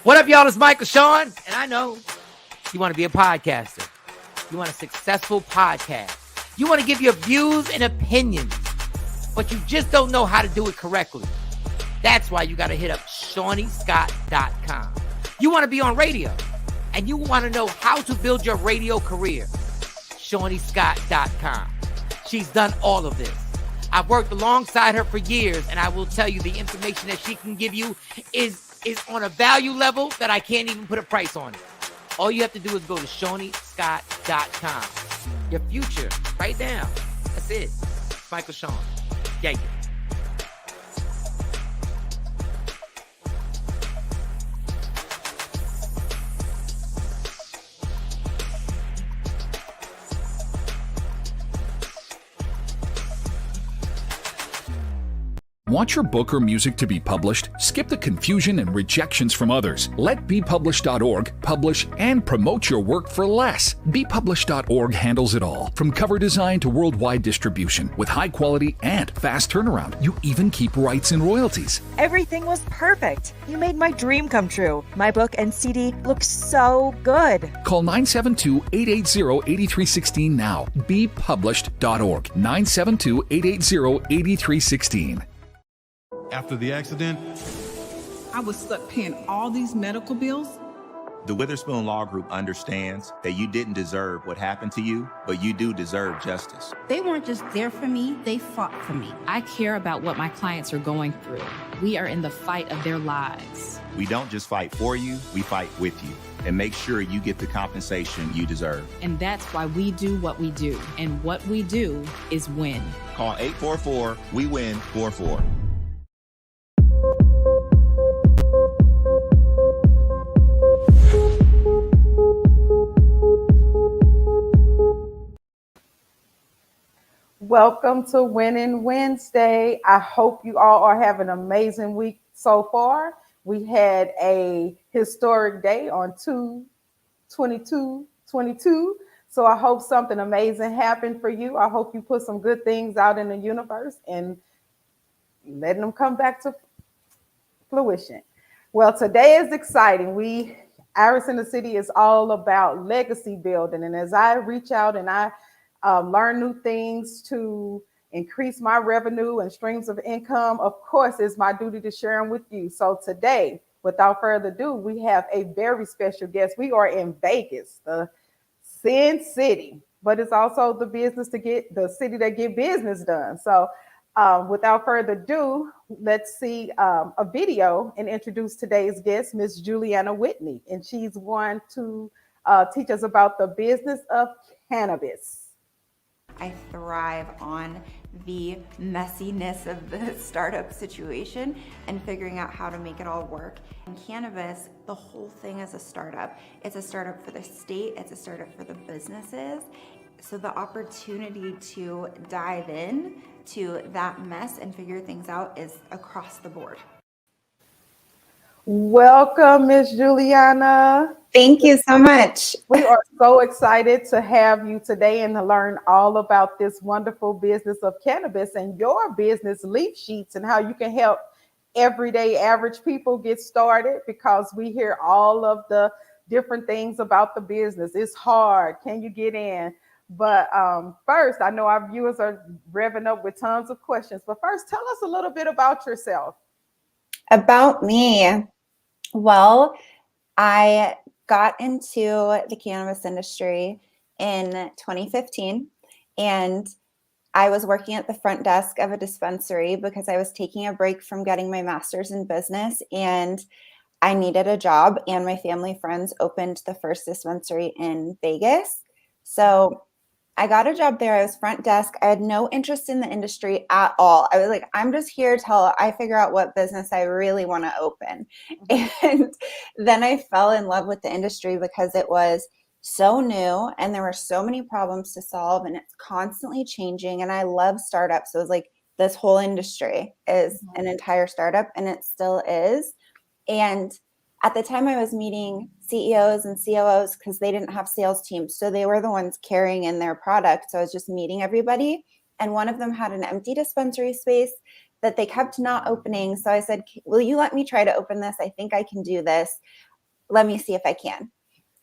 What up, y'all? It's Michael Sean, and I know you want to be a podcaster. You want a successful podcast. You want to give your views and opinions, but you just don't know how to do it correctly. That's why you got to hit up ShawneeScott.com. You want to be on radio, and you want to know how to build your radio career. ShawneeScott.com. She's done all of this. I've worked alongside her for years, and I will tell you the information that she can give you is on a value level that I can't even put a price on it. All you have to do is go to ShawneeScott.com. Your future, right now. That's it. Michael Sean. Yeah. Want your book or music to be published? Skip the confusion and rejections from others. Let BePublished.org publish and promote your work for less. BePublished.org handles it all, from cover design to worldwide distribution, with high quality and fast turnaround. You even keep rights and royalties. Everything was perfect. You made my dream come true. My book and CD look so good. Call 972-880-8316 now. BePublished.org. 972-880-8316. After the accident, I was stuck paying all these medical bills. The Witherspoon Law Group understands that you didn't deserve what happened to you, but you do deserve justice. They weren't just there for me, they fought for me. I care about what my clients are going through. We are in the fight of their lives. We don't just fight for you, we fight with you and make sure you get the compensation you deserve. And that's why we do what we do. And what we do is win. Call 844-WE-WIN-44. Welcome to Winning Wednesday. I hope you all are having an amazing week so far. We had a historic day on 2/22/22. So I hope something amazing happened for you. I hope you put some good things out in the universe and letting them come back to fruition. Well, today is exciting. Iris in the City is all about legacy building. And as I reach out and I learn new things to increase my revenue and streams of income, of course, it's my duty to share them with you. So today, without further ado, we have a very special guest. We are in Vegas, the Sin City, but it's also the city that get business done. So without further ado, let's see a video and introduce today's guest, Miss Juliana Whitney. And she's going to teach us about the business of cannabis. I thrive on the messiness of the startup situation and figuring out how to make it all work. In cannabis, the whole thing is a startup. It's a startup for the state, it's a startup for the businesses. So the opportunity to dive in to that mess and figure things out is across the board. Welcome, Miss Juliana. Thank you so much. We are so excited to have you today and to learn all about this wonderful business of cannabis and your business, Leafsheets, and how you can help everyday average people get started, because we hear all of the different things about the business. It's hard. Can you get in? But first, I know our viewers are revving up with tons of questions. But first, tell us a little bit about yourself. About me. Well, I got into the cannabis industry in 2015, and I was working at the front desk of a dispensary because I was taking a break from getting my master's in business, and I needed a job, and my family friends opened the first dispensary in Vegas. So I got a job there. I was front desk. I had no interest in the industry at all. I was like, I'm just here till I figure out what business I really want to open. And then I fell in love with the industry because it was so new and there were so many problems to solve, and it's constantly changing. And I love startups. So it was like, this whole industry is an entire startup, and it still is. And at the time I was meeting CEOs and COOs because they didn't have sales teams. So they were the ones carrying in their product. So I was just meeting everybody. And one of them had an empty dispensary space that they kept not opening. So I said, will you let me try to open this? I think I can do this. let me see if I can.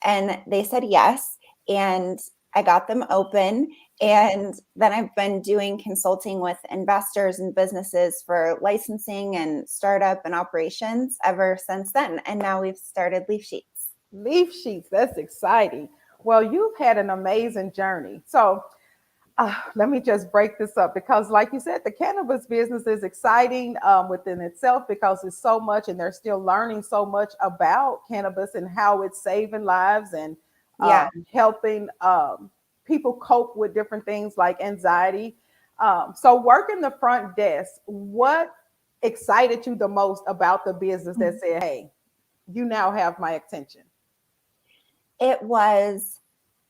And they said yes. And I got them open. And then I've been doing consulting with investors and businesses for licensing and startup and operations ever since then. And now we've started Leafsheets. Leafsheets, that's exciting. Well, you've had an amazing journey. So let me just break this up because, like you said, the cannabis business is exciting within itself because it's so much, and they're still learning so much about cannabis and how it's saving lives and helping people cope with different things like anxiety. So, working the front desk, what excited you the most about the business that said, "Hey, you now have my attention"? It was,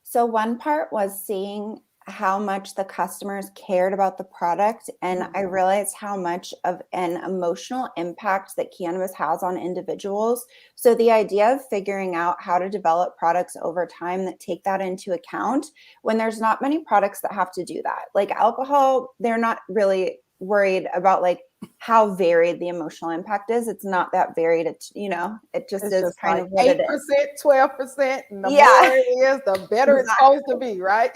so one part was seeing how much the customers cared about the product. And I realized how much of an emotional impact that cannabis has on individuals. So the idea of figuring out how to develop products over time that take that into account, when there's not many products that have to do that. Like alcohol, they're not really worried about like how varied the emotional impact is. It's not that varied. It's, it just is kind like of what 8%, it is. 12%, and the more it is, the better it's supposed to be, right?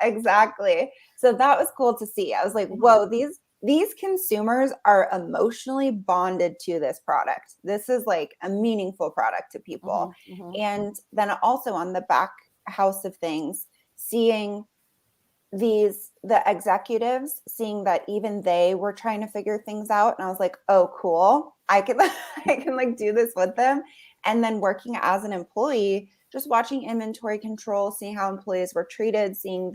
Exactly. So that was cool to see. I was like, whoa, these consumers are emotionally bonded to this product. This is like a meaningful product to people. And then also on the back house of things, seeing the executives, seeing that even they were trying to figure things out. And I was like, oh, cool. I can like do this with them. And then working as an employee, just watching inventory control, seeing how employees were treated, seeing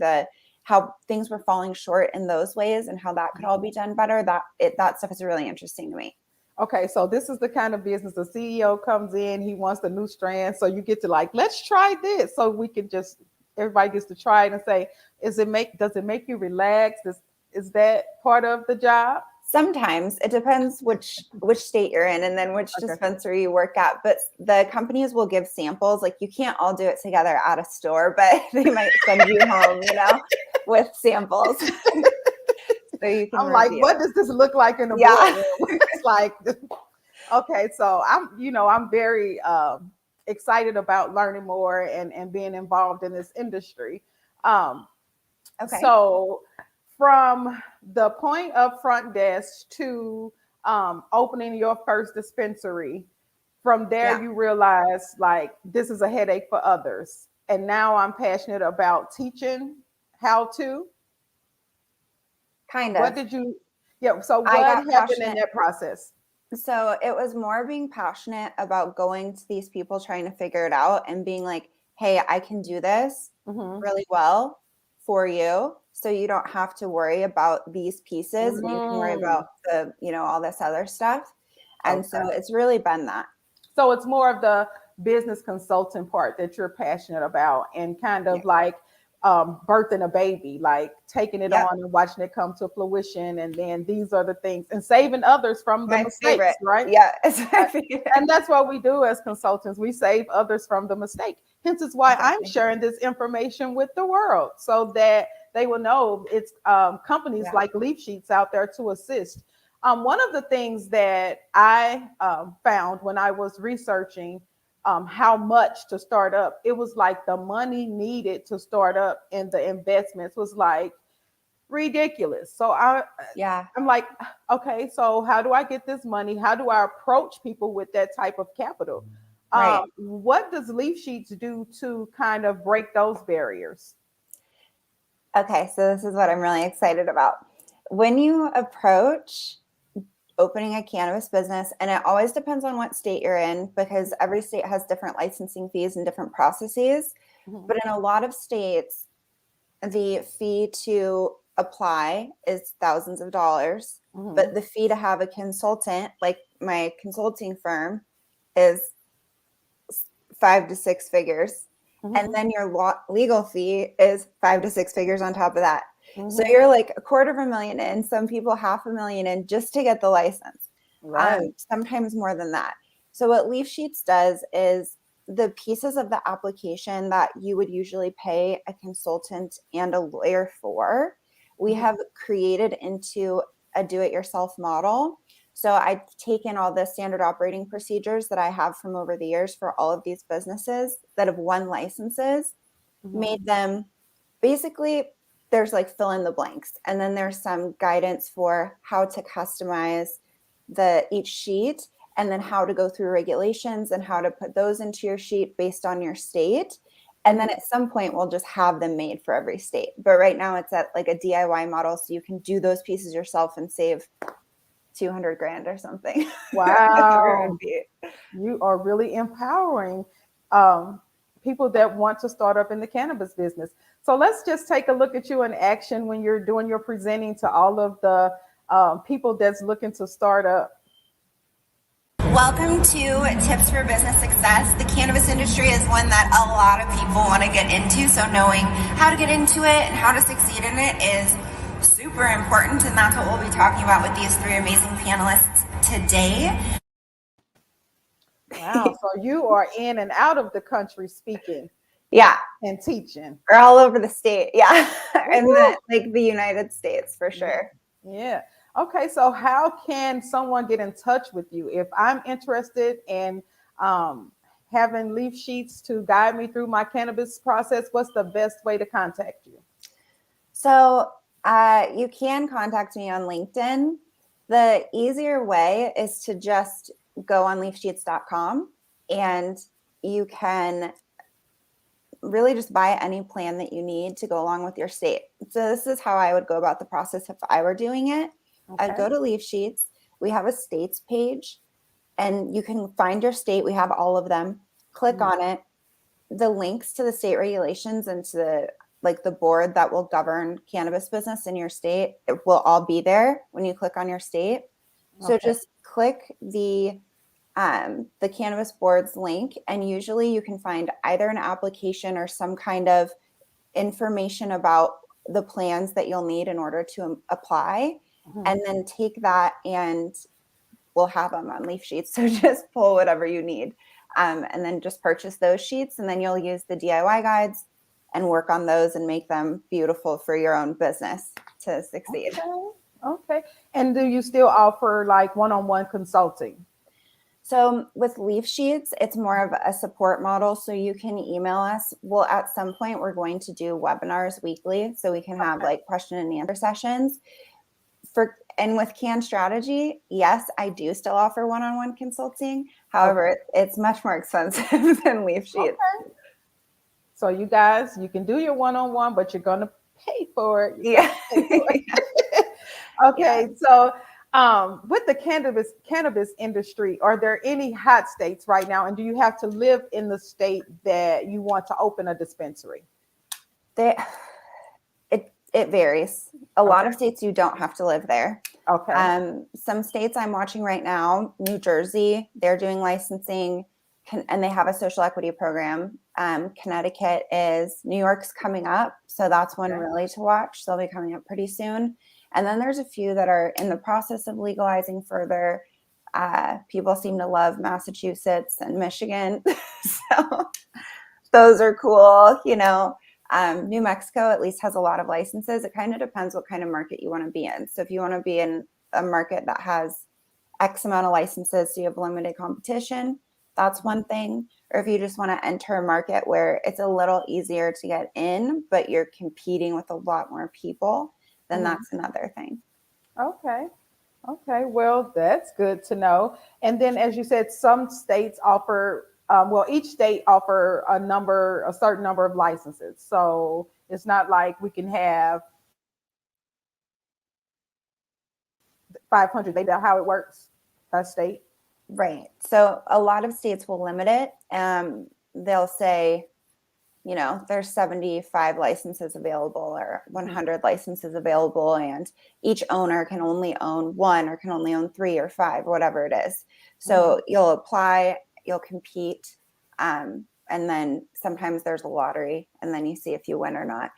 how things were falling short in those ways and how that could all be done better. That stuff is really interesting to me. Okay, so this is the kind of business the CEO comes in, he wants the new strand. So you get to like, let's try this. So we can everybody gets to try it and say, does it make you relax? Is that part of the job? Sometimes it depends which state you're in and then which dispensary you work at. But the companies will give samples. Like you can't all do it together at a store, but they might send you home, with samples. So you can I'm like, what does this look like in the boardroom? It's like, okay, so I'm very excited about learning more and being involved in this industry. So from the point of front desk to opening your first dispensary, from there you realize like this is a headache for others. And now I'm passionate about teaching how to. Kind of. What did you, so what happened in that process? So it was more being passionate about going to these people, trying to figure it out and being like, hey, I can do this really well for you. So you don't have to worry about these pieces and you can worry about the, all this other stuff. And so it's really been that. So it's more of the business consulting part that you're passionate about and kind of like birthing a baby, like taking it on and watching it come to fruition. And then these are the things and saving others from the mistakes, right? Yeah. And that's what we do as consultants. We save others from the mistake. Hence is why I'm sharing this information with the world so that they will know it's companies like Leafsheets out there to assist. One of the things that I found when I was researching how much to start up, it was like the money needed to start up and the investments was like ridiculous. So I'm like, okay, so how do I get this money? How do I approach people with that type of capital? What does Leafsheets do to kind of break those barriers? Okay, so this is what I'm really excited about. When you approach opening a cannabis business, and it always depends on what state you're in because every state has different licensing fees and different processes. But in a lot of states, the fee to apply is thousands of dollars, but the fee to have a consultant, like my consulting firm, is 5 to 6 figures. And then your legal fee is 5 to 6 figures on top of that. So you're like $250,000 in, some people $500,000 in just to get the license. Sometimes more than that. So what Leafsheets does is the pieces of the application that you would usually pay a consultant and a lawyer for, we have created into a do-it-yourself model. So I've taken all the standard operating procedures that I have from over the years for all of these businesses that have won licenses, made them basically, there's like fill in the blanks. And then there's some guidance for how to customize each sheet, and then how to go through regulations and how to put those into your sheet based on your state. And then at some point we'll just have them made for every state. But right now it's at like a DIY model. So you can do those pieces yourself and save 200 grand or something. Wow. You are really empowering people that want to start up in the cannabis business. So let's just take a look at you in action when you're doing your presenting to all of the people that's looking to start up. Welcome to Tips for Business Success. The cannabis industry is one that a lot of people want to get into, so knowing how to get into it and how to succeed in it is super important, and that's what we'll be talking about with these three amazing panelists today. Wow, so you are in and out of the country speaking. Yeah. And teaching. Or all over the state, yeah. And the United States for sure. Yeah. Okay, so how can someone get in touch with you? If I'm interested in having Leafsheets to guide me through my cannabis process, what's the best way to contact you? So you can contact me on LinkedIn. The easier way is to just go on leafsheets.com, and you can really just buy any plan that you need to go along with your state. So this is how I would go about the process if I were doing it. Okay. I'd go to Leafsheets. We have a states page, and you can find your state. We have all of them. Click on it. The links to the state regulations and to the board that will govern cannabis business in your state, it will all be there when you click on your state. So just click the cannabis board's link, and usually you can find either an application or some kind of information about the plans that you'll need in order to apply. And then take that, and we'll have them on Leafsheets. So just pull whatever you need, and then just purchase those sheets, and then you'll use the DIY guides and work on those and make them beautiful for your own business to succeed. Okay. And do you still offer like one-on-one consulting? So with Leafsheets, it's more of a support model. So you can email us. Well, at some point, we're going to do webinars weekly, so we can have like question and answer sessions. And with Can Strategy, yes, I do still offer one-on-one consulting. However, it's much more expensive than Leafsheets. Okay. So you guys, you can do your one-on-one, but you're going to pay for it. Yeah. Okay. So with the cannabis industry, are there any hot states right now? And do you have to live in the state that you want to open a dispensary? It varies. A lot of states you don't have to live there. Okay. Some states I'm watching right now, New Jersey, they're doing licensing, and they have a social equity program. Connecticut is, New York's coming up, so that's one really to watch. They'll be coming up pretty soon. And then there's a few that are in the process of legalizing further. People seem to love Massachusetts and Michigan, so those are cool, New Mexico at least has a lot of licenses. It kind of depends what kind of market you want to be in. So if you want to be in a market that has X amount of licenses, so you have limited competition, that's one thing. Or if you just want to enter a market where it's a little easier to get in, but you're competing with a lot more people, then that's another thing. Okay. Well, that's good to know. And then, as you said, some states offer each state offer a certain number of licenses. So it's not like we can have 500. They know how it works by state. Right. So a lot of states will limit it. They'll say, there's 75 licenses available or 100 licenses available, and each owner can only own one or can only own 3 or 5, whatever it is. So you'll apply, you'll compete, and then sometimes there's a lottery, and then you see if you win or not.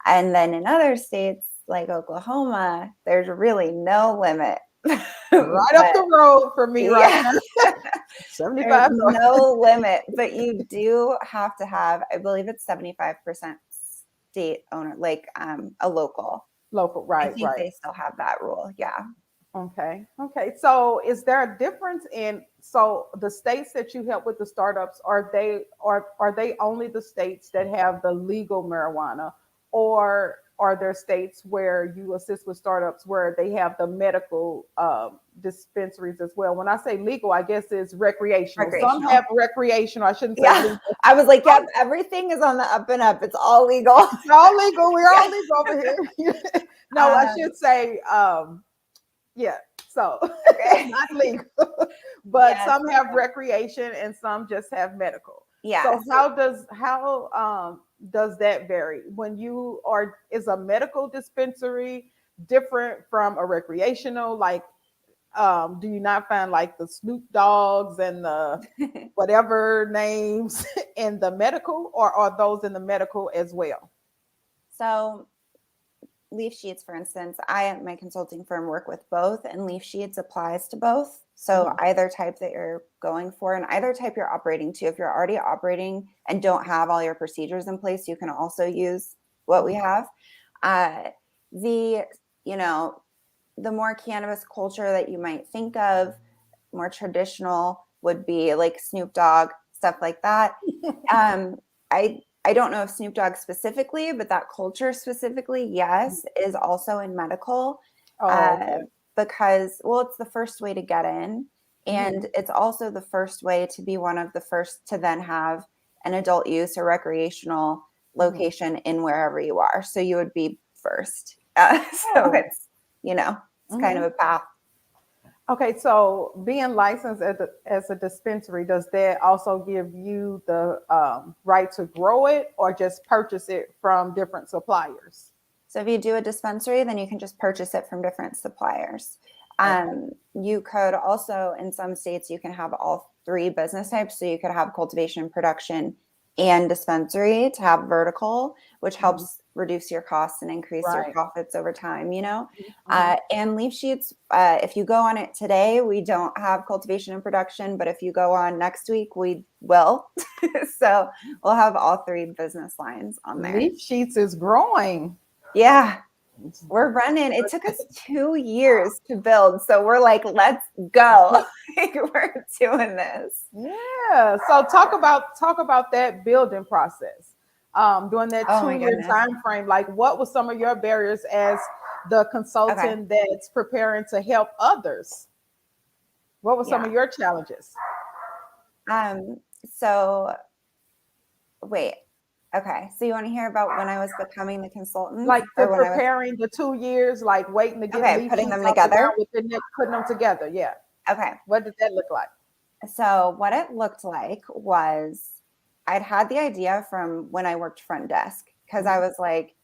And then in other states like Oklahoma, there's really no limit. Right up the road for me right now. 75. There's no limit, but you do have to have, I believe it's 75% state owner, like a local. Right, I think they still have that rule. Yeah. Okay. Okay. So is there a difference in so the states that you help with the startups, are they only the states that have the legal marijuana, or are there states where you assist with startups where they have the medical dispensaries as well? When I say legal, I guess it's recreational. Some Recreational. have recreational. I shouldn't say Yeah. legal. I was like, yep, everything is on the up and up. It's all legal. It's all legal. We're all Yeah. legal over here. No, I should say yeah, so Okay. not legal, but Yes. some have recreation and some just have medical. Yeah. So how does that vary when you are is a medical dispensary different from a recreational? Like, do you not find like the Snoop Dogs and the whatever names in the medical, or are those in the medical as well? So Leafsheets, for instance, I at my consulting firm work with both, and Leafsheets applies to both. So either type that you're going for and either type you're operating to. If you're already operating and don't have all your procedures in place, you can also use what we have. The, you know, the more cannabis culture that you might think of, more traditional would be like Snoop Dogg, stuff like that. I don't know if Snoop Dogg specifically, but that culture specifically, yes, is also in medical. Okay. Because, well, it's the first way to get in. And it's also the first way to be one of the first to then have an adult use or recreational location in wherever you are. So you would be first. So it's, it's kind of a path. Okay, so being licensed as a dispensary, does that also give you the right to grow it or just purchase it from different suppliers? So if you do a dispensary, then you can just purchase it from different suppliers. You could also, in some states, you can have all three business types. So you could have cultivation, production, and dispensary to have vertical, which helps reduce your costs and increase your profits over time, and Leafsheets, if you go on it today, we don't have cultivation and production, but if you go on next week, we will. So we'll have all three business lines on there. Leafsheets is growing. Yeah, we're running. It took us 2 years to build. So we're like, let's go. We're doing this. Yeah. So talk about that building process. During that 2-year time frame, like what was some of your barriers as the consultant that's preparing to help others? What were some of your challenges? So wait. Okay, so you want to hear about when I was becoming the consultant? Like preparing the 2 years, like waiting to get putting them together? Putting them together, yeah. Okay. What did that look like? So what it looked like was I'd had the idea from when I worked front desk, because I was like,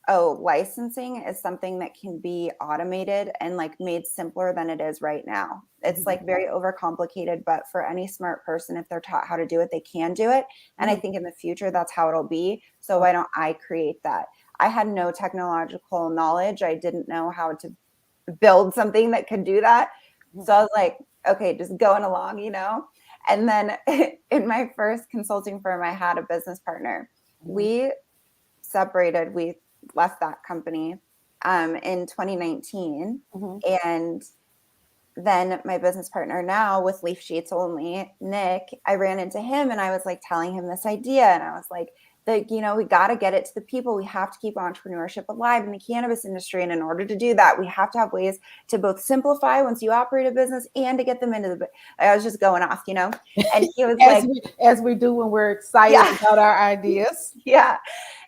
oh, licensing is something that can be automated and like made simpler than it is right now. It's like very overcomplicated, but for any smart person, if they're taught how to do it, they can do it. And I think in the future, that's how it'll be. So why don't I create that? I had no technological knowledge. I didn't know how to build something that could do that. So I was like, okay, just going along, And then in my first consulting firm, I had a business partner. We separated, we left that company in 2019. And then my business partner now with Leafsheets only, Nick, I ran into him and I was like telling him this idea. And I was like, we got to get it to the people. We have to keep entrepreneurship alive in the cannabis industry. And in order to do that, we have to have ways to both simplify once you operate a business and to get them into the, I was just going off, And he was as we do when we're excited about our ideas. Yeah.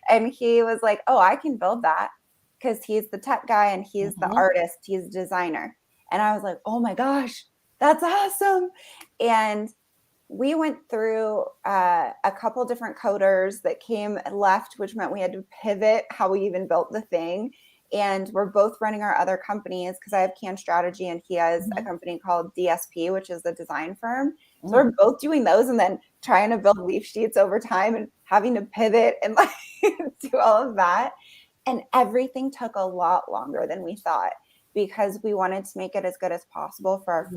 And he was like, oh, I can build that, because he's the tech guy and he's the artist, he's a designer. And I was like, oh my gosh, that's awesome. And we went through a couple different coders that came left, which meant we had to pivot how we even built the thing. And we're both running our other companies, because I have Can Strategy and he has a company called DSP, which is the design firm. So we're both doing those and then trying to build Leafsheets over time and having to pivot and like do all of that. And everything took a lot longer than we thought, because we wanted to make it as good as possible for our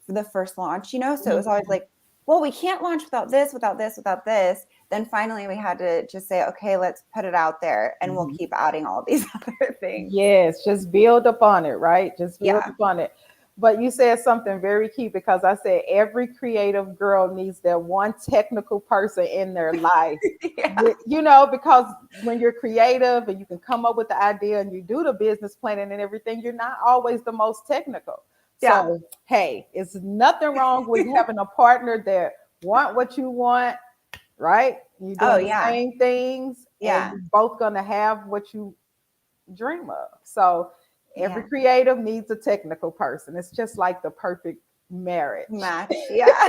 for the first launch, So it was always like, well, we can't launch without this, without this, without this. Then finally we had to just say, okay, let's put it out there and we'll keep adding all these other things. Yes, just build upon it, right? Just build upon it. But you said something very key, because I said every creative girl needs that one technical person in their life. You know, because when you're creative and you can come up with the idea and you do the business planning and everything, you're not always the most technical. So, hey, it's nothing wrong with having a partner that want what you want, right? You do the same things, and you're both gonna have what you dream of. So every creative needs a technical person. It's just like the perfect match. Yeah.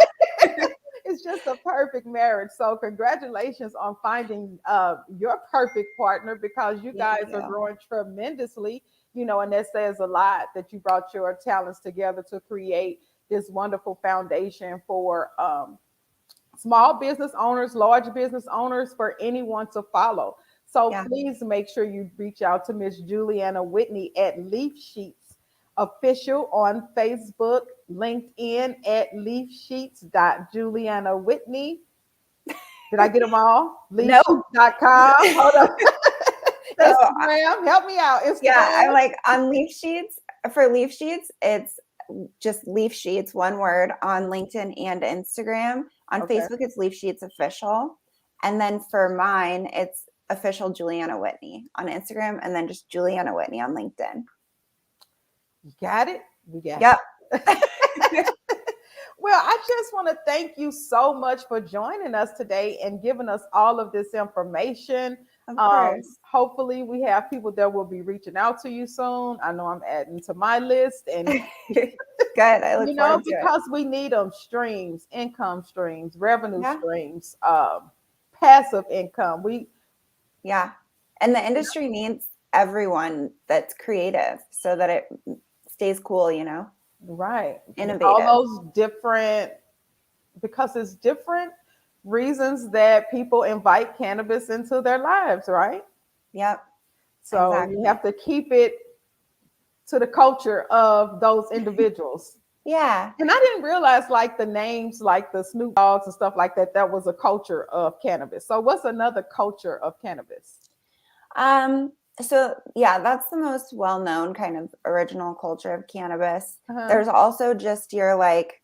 It's just a perfect marriage. So congratulations on finding your perfect partner, because you guys are growing tremendously, you know, and that says a lot that you brought your talents together to create this wonderful foundation for small business owners, large business owners, for anyone to follow. So please make sure you reach out to Miss Juliana Whitney at Leafsheets Official on Facebook, LinkedIn at Leafsheets.Juliana Whitney. Did I get them all? Leafsheets.com. Hold on. Instagram, help me out. Instagram. Yeah, I'm like on Leafsheets. For Leafsheets, it's just Leafsheets, one word, on LinkedIn and Instagram. On Facebook, it's Leafsheets Official. And then for mine, it's Official Juliana Whitney on Instagram, and then just Juliana Whitney on LinkedIn. You got it? You got it. Well, I just want to thank you so much for joining us today and giving us all of this information. Of course. Hopefully we have people that will be reaching out to you soon. I know I'm adding to my list, and good. I look forward to because we need them: streams, income streams, revenue streams, passive income. And the industry needs everyone that's creative so that it stays cool, you know? Right. Innovative. All those different, because it's different reasons that people invite cannabis into their lives, right? Yep. So you have to keep it to the culture of those individuals. Yeah. And I didn't realize, like, the names, like the Snoop Dogs and stuff like that, that was a culture of cannabis. So what's another culture of cannabis? So yeah, that's the most well-known kind of original culture of cannabis. There's also just your, like,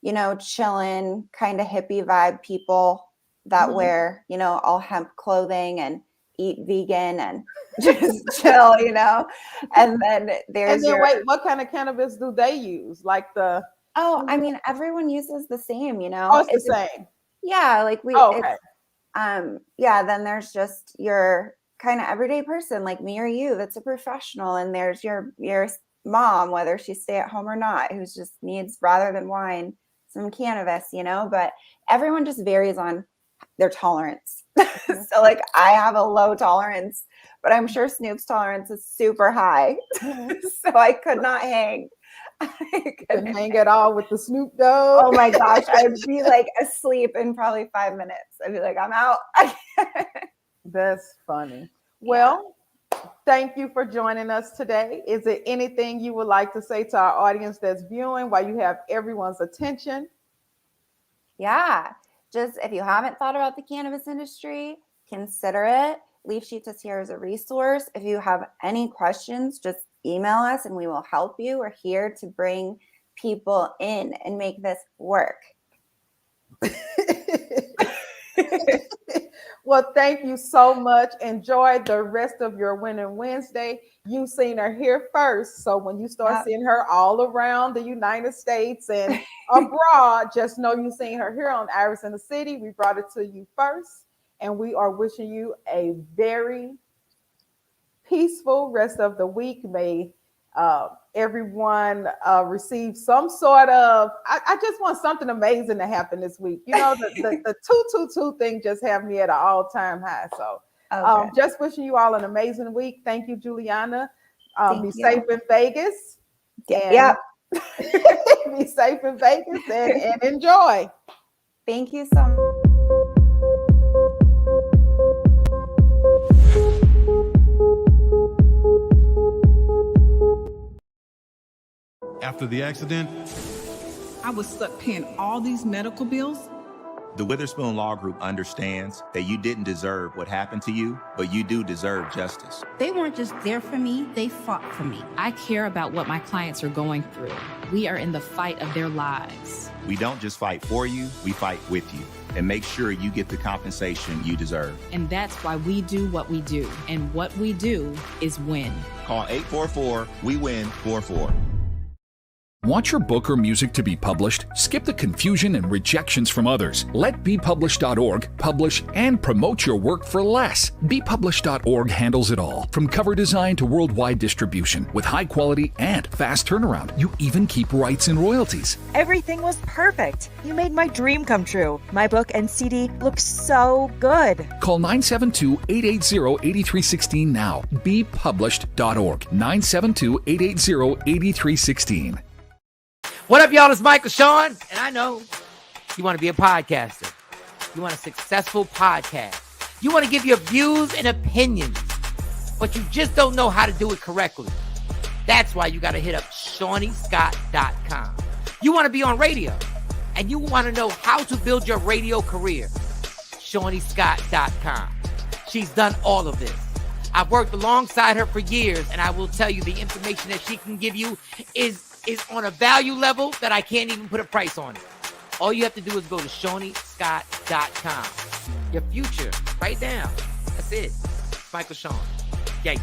you know, chillin' kind of hippie vibe people that wear, you know, all hemp clothing and eat vegan and just chill, you know. And then there's wait, what kind of cannabis do they use? Like the I mean, everyone uses the same, you know. Oh, it's the same. Yeah, like then there's just your kind of everyday person like me or you that's a professional, and there's your mom, whether she stay at home or not, who just needs, rather than wine, some cannabis, you know. But everyone just varies on their tolerance. So like I have a low tolerance, but I'm sure Snoop's tolerance is super high. So I could not hang. Couldn't hang at all with the Snoop Dogg. Oh my gosh, I'd be like asleep in probably 5 minutes. I'd be like, I'm out. That's funny. Well, thank you for joining us today. Is there anything you would like to say to our audience that's viewing while you have everyone's attention? Yeah, just if you haven't thought about the cannabis industry, consider it. Leafsheets is here as a resource. If you have any questions, just email us and we will help you. We're here to bring people in and make this work. Well, thank you so much. Enjoy the rest of your Winning Wednesday. You've seen her here first. So when you start seeing her all around the United States and abroad, just know you've seen her here on Iris in the City. We brought it to you first. And we are wishing you a very peaceful rest of the week. May everyone receive some sort of, I just want something amazing to happen this week. You know, the 222 thing just have me at an all-time high. So just wishing you all an amazing week. Thank you, Juliana. Be safe in Vegas. Yeah. Be safe in Vegas and enjoy. Thank you so much. After the accident, I was stuck paying all these medical bills. The Witherspoon Law Group understands that you didn't deserve what happened to you, but you do deserve justice. They weren't just there for me, they fought for me. I care about what my clients are going through. We are in the fight of their lives. We don't just fight for you, we fight with you and make sure you get the compensation you deserve. And that's why we do what we do. And what we do is win. Call 844-WE-WIN-44. Want your book or music to be published? Skip the confusion and rejections from others. Let BePublished.org publish and promote your work for less. BePublished.org handles it all, from cover design to worldwide distribution, with high quality and fast turnaround. You even keep rights and royalties. Everything was perfect. You made my dream come true. My book and CD look so good. Call 972-880-8316 now. BePublished.org. 972-880-8316. What up, y'all? It's Michael Sean, and I know you want to be a podcaster. You want a successful podcast. You want to give your views and opinions, but you just don't know how to do it correctly. That's why you got to hit up ShawneeScott.com. You want to be on radio, and you want to know how to build your radio career. ShawneeScott.com. She's done all of this. I've worked alongside her for years, and I will tell you the information that she can give you is on a value level that I can't even put a price on it. All you have to do is go to ShawneeScott.com. Your future, right now. That's it. Michael Sean. Yeah.